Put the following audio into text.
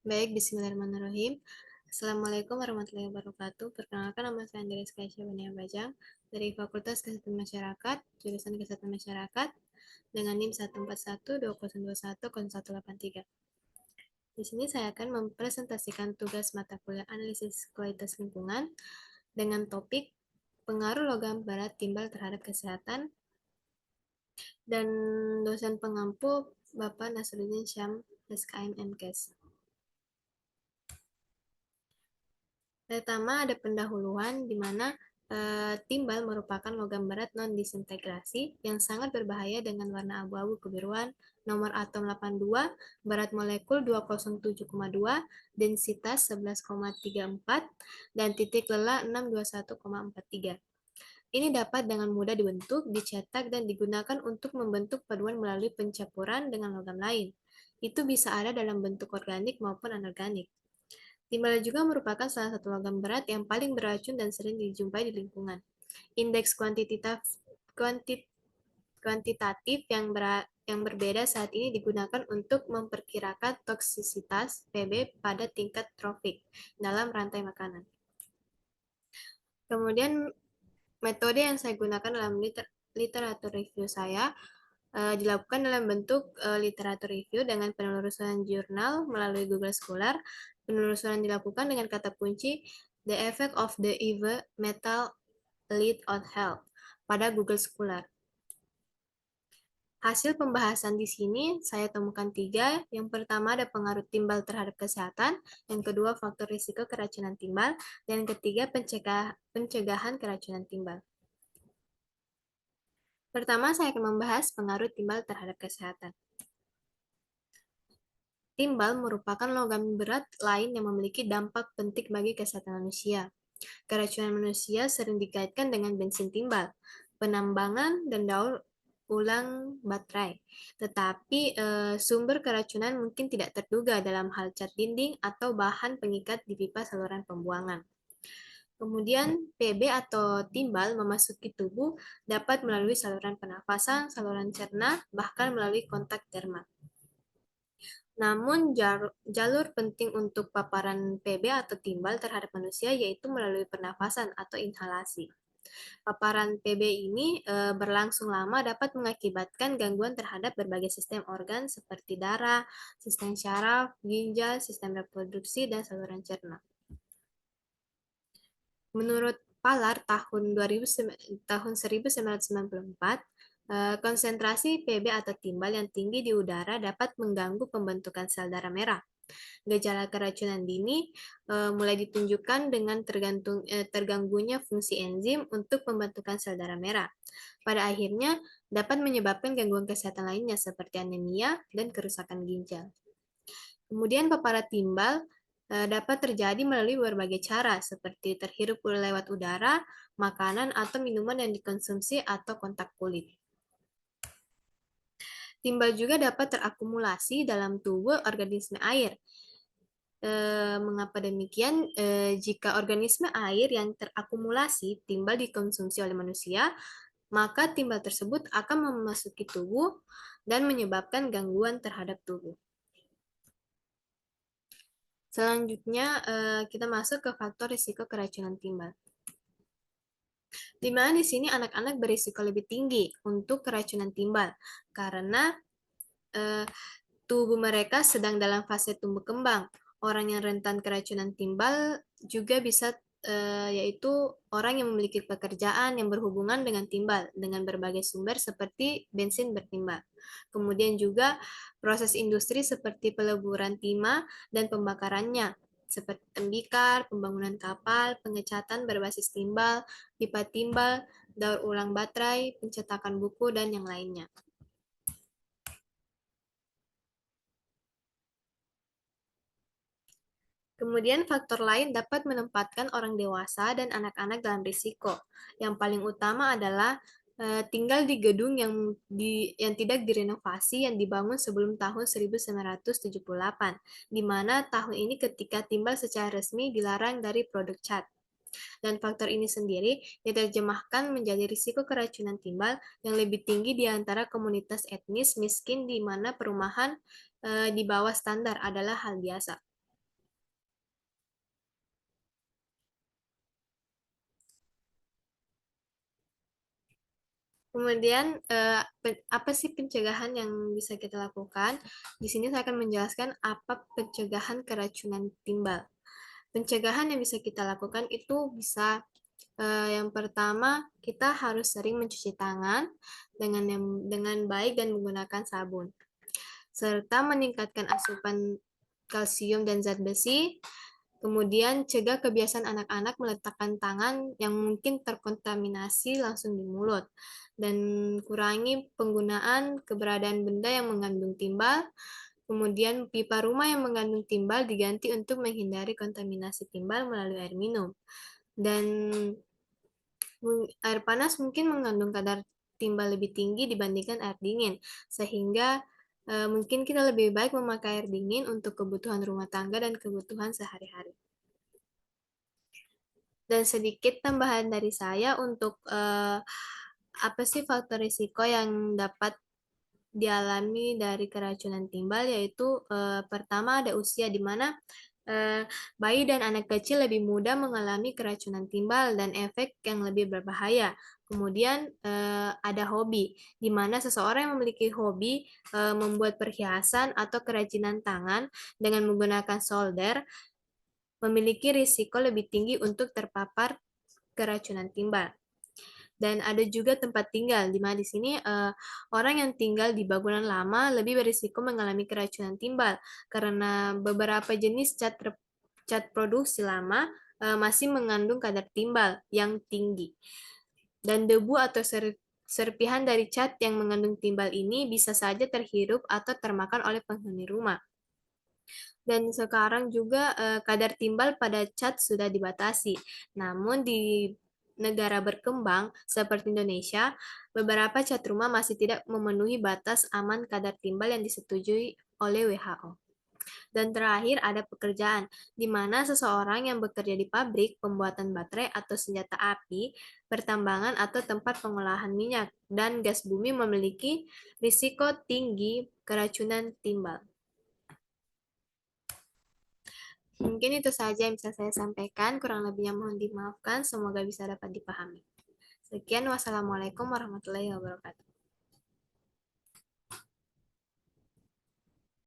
Baik, bismillahirrahmanirrahim. Assalamualaikum warahmatullahi wabarakatuh. Perkenalkan, nama saya Andreas Kaisya Bania Bajang dari Fakultas Kesehatan Masyarakat, jurusan Kesehatan Masyarakat, dengan NIM 14120210183. Di sini saya akan mempresentasikan tugas mata kuliah analisis kualitas lingkungan dengan topik pengaruh logam berat timbal terhadap kesehatan, dan dosen pengampu Bapak Nasruddin Syam, SKM MKes. Pertama, ada pendahuluan di mana timbal merupakan logam berat non-disintegrasi yang sangat berbahaya dengan warna abu-abu kebiruan, nomor atom 82, berat molekul 207,2, densitas 11,34, dan titik lelah 621,43. Ini dapat dengan mudah dibentuk, dicetak, dan digunakan untuk membentuk paduan melalui pencampuran dengan logam lain. Itu bisa ada dalam bentuk organik maupun anorganik. Timbal juga merupakan salah satu logam berat yang paling beracun dan sering dijumpai di lingkungan. Indeks kuantitatif yang berbeda saat ini digunakan untuk memperkirakan toksisitas Pb pada tingkat trofik dalam rantai makanan. Kemudian metode yang saya gunakan dalam literatur review saya dilakukan dalam bentuk literatur review dengan penelusuran jurnal melalui Google Scholar. Penelusuran dilakukan dengan kata kunci The Effect of the EVA Metal Lead on Health pada Google Scholar. Hasil pembahasan di sini saya temukan 3. Yang pertama ada pengaruh timbal terhadap kesehatan, yang kedua faktor risiko keracunan timbal, dan yang ketiga pencegahan keracunan timbal. Pertama, saya akan membahas pengaruh timbal terhadap kesehatan. Timbal merupakan logam berat lain yang memiliki dampak penting bagi kesehatan manusia. Keracunan manusia sering dikaitkan dengan bensin timbal, penambangan, dan daur ulang baterai. Tetapi sumber keracunan mungkin tidak terduga dalam hal cat dinding atau bahan pengikat di pipa saluran pembuangan. Kemudian Pb atau timbal memasuki tubuh dapat melalui saluran pernafasan, saluran cerna, bahkan melalui kontak derma. Namun jalur penting untuk paparan Pb atau timbal terhadap manusia yaitu melalui pernafasan atau inhalasi. Paparan Pb ini berlangsung lama dapat mengakibatkan gangguan terhadap berbagai sistem organ seperti darah, sistem syaraf, ginjal, sistem reproduksi, dan saluran cerna. Menurut Palar tahun 1994, konsentrasi Pb atau timbal yang tinggi di udara dapat mengganggu pembentukan sel darah merah. Gejala keracunan dini mulai ditunjukkan dengan terganggunya fungsi enzim untuk pembentukan sel darah merah. Pada akhirnya dapat menyebabkan gangguan kesehatan lainnya seperti anemia dan kerusakan ginjal. Kemudian paparan timbal dapat terjadi melalui berbagai cara seperti terhirup lewat udara, makanan, atau minuman yang dikonsumsi atau kontak kulit. Timbal juga dapat terakumulasi dalam tubuh organisme air. Mengapa demikian? Jika organisme air yang terakumulasi timbal dikonsumsi oleh manusia, maka timbal tersebut akan memasuki tubuh dan menyebabkan gangguan terhadap tubuh. Selanjutnya, kita masuk ke faktor risiko keracunan timbal. Di mana di sini anak-anak berisiko lebih tinggi untuk keracunan timbal, karena tubuh mereka sedang dalam fase tumbuh kembang. Orang yang rentan keracunan timbal juga bisa yaitu orang yang memiliki pekerjaan yang berhubungan dengan timbal dengan berbagai sumber seperti bensin bertimbal. Kemudian juga proses industri seperti peleburan timah dan pembakarannya seperti tembikar, pembangunan kapal, pengecatan berbasis timbal, pipa timbal, daur ulang baterai, pencetakan buku, dan yang lainnya. Kemudian faktor lain dapat menempatkan orang dewasa dan anak-anak dalam risiko. Yang paling utama adalah tinggal di gedung yang tidak direnovasi yang dibangun sebelum tahun 1978, di mana tahun ini ketika timbal secara resmi dilarang dari produk cat. Dan faktor ini sendiri diterjemahkan menjadi risiko keracunan timbal yang lebih tinggi di antara komunitas etnis miskin di mana perumahan di bawah standar adalah hal biasa. Kemudian, apa sih pencegahan yang bisa kita lakukan? Di sini saya akan menjelaskan apa pencegahan keracunan timbal. Pencegahan yang bisa kita lakukan itu bisa, yang pertama, kita harus sering mencuci tangan dengan baik dan menggunakan sabun, serta meningkatkan asupan kalsium dan zat besi. Kemudian cegah kebiasaan anak-anak meletakkan tangan yang mungkin terkontaminasi langsung di mulut. Dan kurangi penggunaan keberadaan benda yang mengandung timbal. Kemudian pipa rumah yang mengandung timbal diganti untuk menghindari kontaminasi timbal melalui air minum. Dan air panas mungkin mengandung kadar timbal lebih tinggi dibandingkan air dingin, sehingga mungkin kita lebih baik memakai air dingin untuk kebutuhan rumah tangga dan kebutuhan sehari-hari. Dan sedikit tambahan dari saya untuk apa sih faktor risiko yang dapat dialami dari keracunan timbal, yaitu pertama ada usia di mana eh, bayi dan anak kecil lebih mudah mengalami keracunan timbal dan efek yang lebih berbahaya. Kemudian ada hobi, di mana seseorang yang memiliki hobi membuat perhiasan atau kerajinan tangan dengan menggunakan solder memiliki risiko lebih tinggi untuk terpapar keracunan timbal. Dan ada juga tempat tinggal, di mana di sini orang yang tinggal di bangunan lama lebih berisiko mengalami keracunan timbal karena beberapa jenis cat produksi lama masih mengandung kadar timbal yang tinggi. Dan debu atau serpihan dari cat yang mengandung timbal ini bisa saja terhirup atau termakan oleh penghuni rumah. Dan sekarang juga kadar timbal pada cat sudah dibatasi. Namun di negara berkembang seperti Indonesia, beberapa cat rumah masih tidak memenuhi batas aman kadar timbal yang disetujui oleh WHO. Dan terakhir ada pekerjaan, di mana seseorang yang bekerja di pabrik pembuatan baterai atau senjata api, pertambangan atau tempat pengolahan minyak dan gas bumi memiliki risiko tinggi keracunan timbal. Mungkin itu saja yang bisa saya sampaikan, kurang lebihnya mohon dimaafkan, semoga bisa dapat dipahami. Sekian, wassalamualaikum warahmatullahi wabarakatuh.